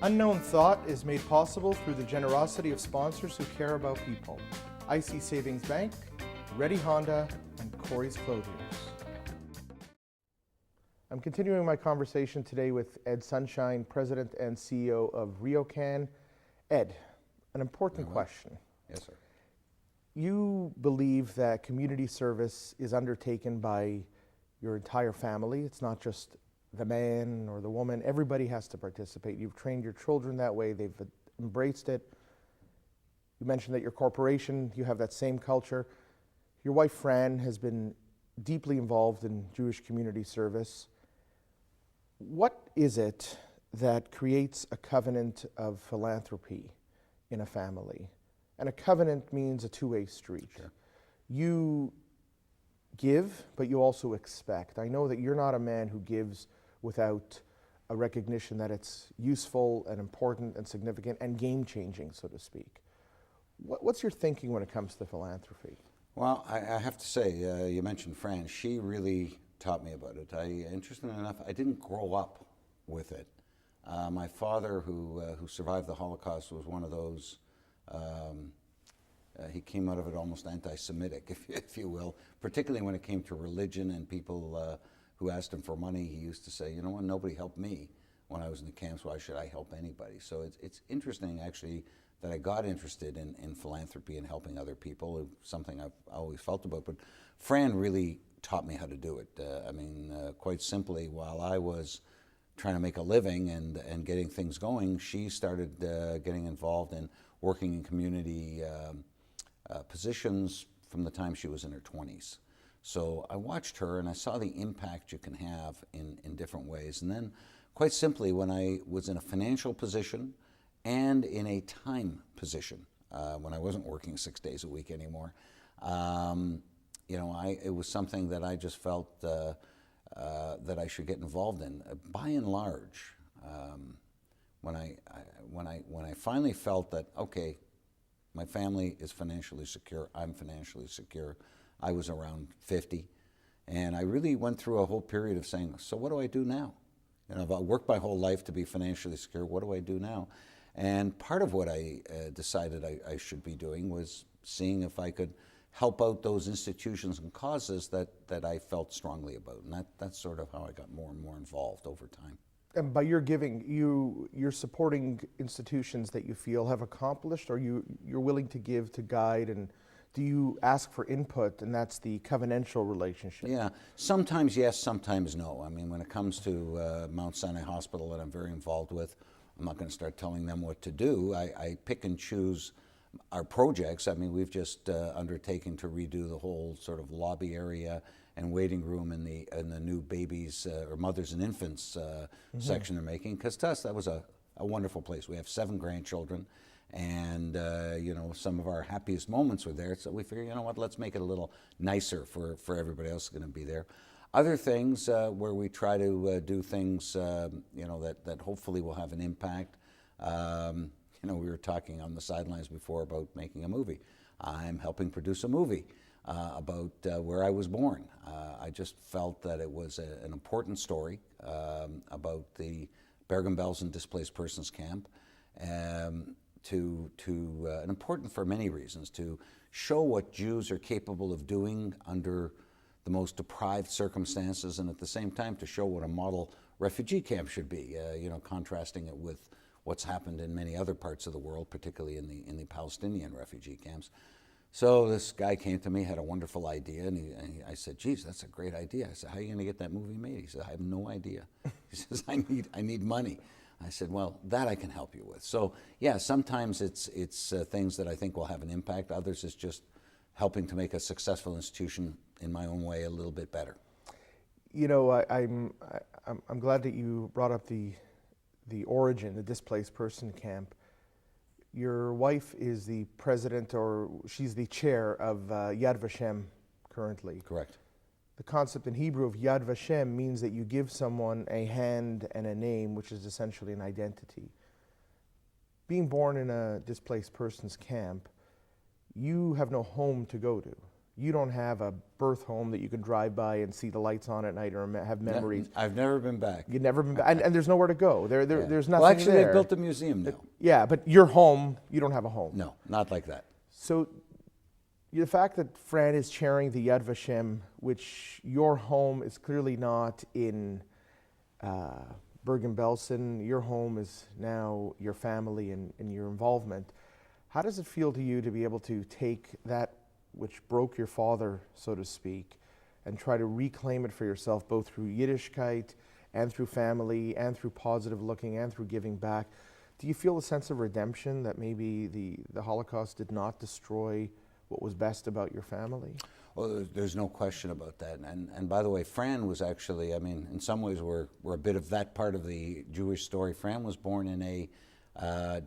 Unknown Thought is made possible through the generosity of sponsors who care about people. IC Savings Bank, Ready Honda, and Corey's Clothiers. I'm continuing my conversation today with Ed Sunshine, President and CEO of RioCan. Ed, an important question. Yes, sir. You believe that community service is undertaken by your entire family. It's not just the man or the woman. Everybody has to participate. You've trained your children that way. They've embraced it. You mentioned that your corporation, you have that same culture. Your wife, Fran, has been deeply involved in Jewish community service. What is it that creates a covenant of philanthropy in a family? And a covenant means a two-way street. Sure. You give, but you also expect. I know that you're not a man who gives without a recognition that it's useful and important and significant and game-changing, so to speak. What's your thinking when it comes to philanthropy? Well, I have to say, you mentioned Fran. She really taught me about it. Interestingly enough, I didn't grow up with it. My father, who survived the Holocaust, was one of those. He came out of it almost anti-Semitic, if you will, particularly when it came to religion and people who asked him for money. He used to say, you know what, nobody helped me when I was in the camps, why should I help anybody? So it's interesting, actually, that I got interested in philanthropy and helping other people, something I've always felt about. But Fran really taught me how to do it. Quite simply, while I was trying to make a living and getting things going, she started getting involved in working in community positions from the time she was in her 20s. So I watched her and I saw the impact you can have in different ways. And then, quite simply, when I was in a financial position and in a time position, when I wasn't working 6 days a week anymore, it was something that I just felt that I should get involved in. By and large, when I finally felt that, okay, my family is financially secure, I'm financially secure, I was around 50, and I really went through a whole period of saying, so what do I do now? I've worked my whole life to be financially secure, what do I do now? And part of what I decided I should be doing was seeing if I could help out those institutions and causes that I felt strongly about. And that's sort of how I got more and more involved over time. And by your giving, you're supporting institutions that you feel have accomplished, or you're willing to give, to guide, and do you ask for input, and that's the covenantal relationship? Yeah, sometimes yes, sometimes no. I mean, when it comes to Mount Sinai Hospital that I'm very involved with, I'm not going to start telling them what to do. I pick and choose our projects. I mean, we've just undertaken to redo the whole sort of lobby area and waiting room in the new babies or mothers and infants section they're making. Because to us, that was a wonderful place. We have 7 grandchildren, and some of our happiest moments were there. So we figured, you know what, let's make it a little nicer for everybody else who's going to be there. Other things where we try to do things, that hopefully will have an impact. We were talking on the sidelines before about making a movie. I'm helping produce a movie about where I was born. I just felt that it was an important story about the Bergen-Belsen Displaced Persons Camp, and important for many reasons, to show what Jews are capable of doing under the most deprived circumstances, and at the same time to show what a model refugee camp should be, contrasting it with what's happened in many other parts of the world, particularly in the Palestinian refugee camps. So this guy came to me, had a wonderful idea, and I said, geez, that's a great idea. I said, how are you going to get that movie made? He said, I have no idea. He says, I need money. I said, well, that I can help you with. So yeah, sometimes it's things that I think will have an impact. Others is just helping to make a successful institution in my own way a little bit better. I'm glad that you brought up the origin, the displaced person camp. Your wife is the president, or she's the chair of Yad Vashem currently. Correct. The concept in Hebrew of Yad Vashem means that you give someone a hand and a name, which is essentially an identity. Being born in a displaced persons camp, you have no home to go to. You don't have a birth home that you can drive by and see the lights on at night or have memories. I've never been back. You've never been back, and there's nowhere to go. Yeah. There's nothing Well, actually, there. they built a museum now. Yeah, but your home, you don't have a home. No, not like that. So the fact that Fran is chairing the Yad Vashem, which your home is clearly not in Bergen-Belsen, your home is now your family and your involvement. How does it feel to you to be able to take that which broke your father, so to speak, and try to reclaim it for yourself, both through Yiddishkeit and through family and through positive looking and through giving back? Do you feel a sense of redemption that maybe the Holocaust did not destroy what was best about your family? Well, there's no question about that. And by the way, Fran was actually, I mean, in some ways we're a bit of that part of the Jewish story. Fran was born in a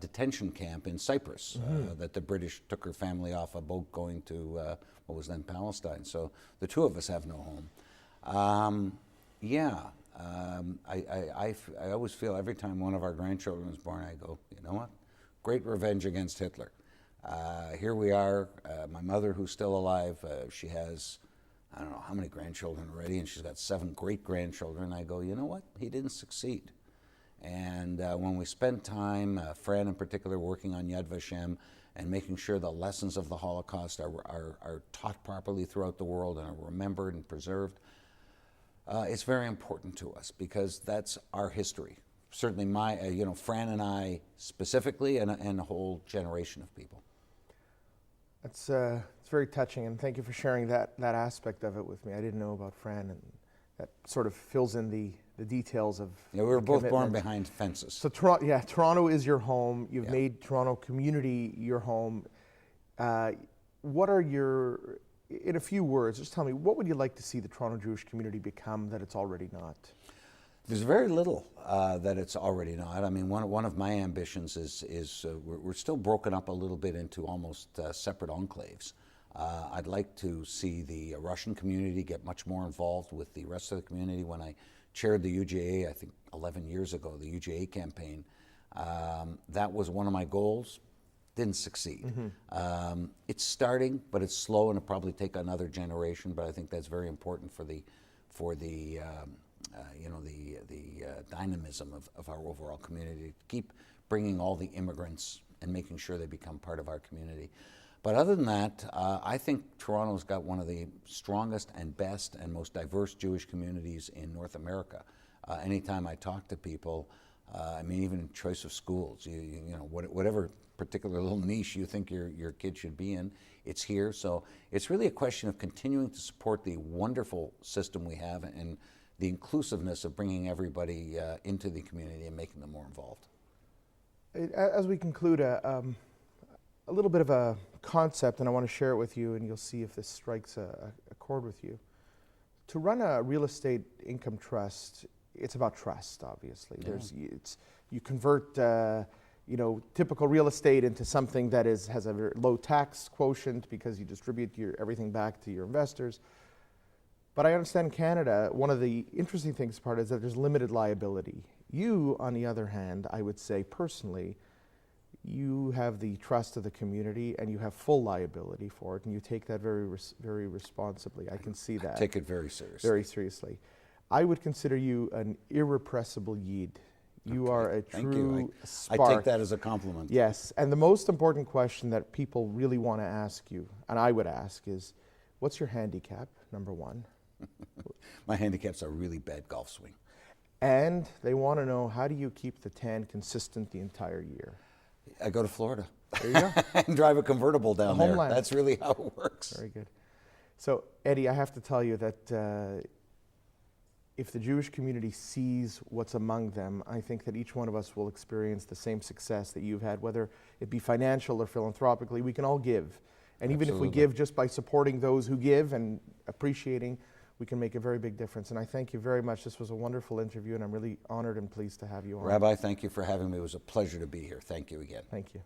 detention camp in Cyprus that the British took her family off a boat going to what was then Palestine. So the two of us have no home. I always feel every time one of our grandchildren is born, I go, you know what? Great revenge against Hitler. Here we are, my mother who's still alive, she has, I don't know how many grandchildren already, and she's got 7 great-grandchildren. I go, you know what? He didn't succeed. And when we spend time, Fran in particular, working on Yad Vashem and making sure the lessons of the Holocaust are taught properly throughout the world and are remembered and preserved, it's very important to us because that's our history. Certainly Fran and I specifically and a whole generation of people. It's very touching, and thank you for sharing that aspect of it with me. I didn't know about Fran, and that sort of fills in the details of we were both commitment. born behind fences. So Toronto is your home. You've made Toronto community your home. What are your, in a few words, just tell me, what would you like to see the Toronto Jewish community become that it's already not? There's very little that it's already not. I mean, one of my ambitions is we're still broken up a little bit into almost separate enclaves. I'd like to see the Russian community get much more involved with the rest of the community. When I chaired the UJA, I think 11 years ago, the UJA campaign, that was one of my goals. Didn't succeed. It's starting, but it's slow, and it'll probably take another generation. But I think that's very important for the dynamism of our overall community, to keep bringing all the immigrants and making sure they become part of our community. But other than that, I think Toronto's got one of the strongest and best and most diverse Jewish communities in North America. Anytime I talk to people, I mean, even in choice of schools, whatever particular little niche you think your kid should be in, it's here. So it's really a question of continuing to support the wonderful system we have and the inclusiveness of bringing everybody into the community and making them more involved. As we conclude, a little bit of a concept, and I want to share it with you, and you'll see if this strikes a chord with you. To run a real estate income trust, it's about trust, obviously. Yeah. You convert typical real estate into something that has a very low tax quotient because you distribute everything back to your investors. But I understand Canada, one of the interesting things part is that there's limited liability. You, on the other hand, I would say personally, you have the trust of the community and you have full liability for it, and you take that very responsibly. I can see that. I take it very seriously. Very seriously. I would consider you an irrepressible Yid. You are a true spark. I take that as a compliment. Yes, and the most important question that people really want to ask you, and I would ask, is what's your handicap, number one? My handicap's a really bad golf swing. And they want to know, how do you keep the tan consistent the entire year? I go to Florida. There you go. And drive a convertible down there. Homeland. That's really how it works. Very good. So, Eddie, I have to tell you that if the Jewish community sees what's among them, I think that each one of us will experience the same success that you've had, whether it be financial or philanthropically. We can all give. And even if we give just by supporting those who give and appreciating, we can make a very big difference. And I thank you very much. This was a wonderful interview, and I'm really honored and pleased to have you on. Rabbi, thank you for having me. It was a pleasure to be here. Thank you again. Thank you.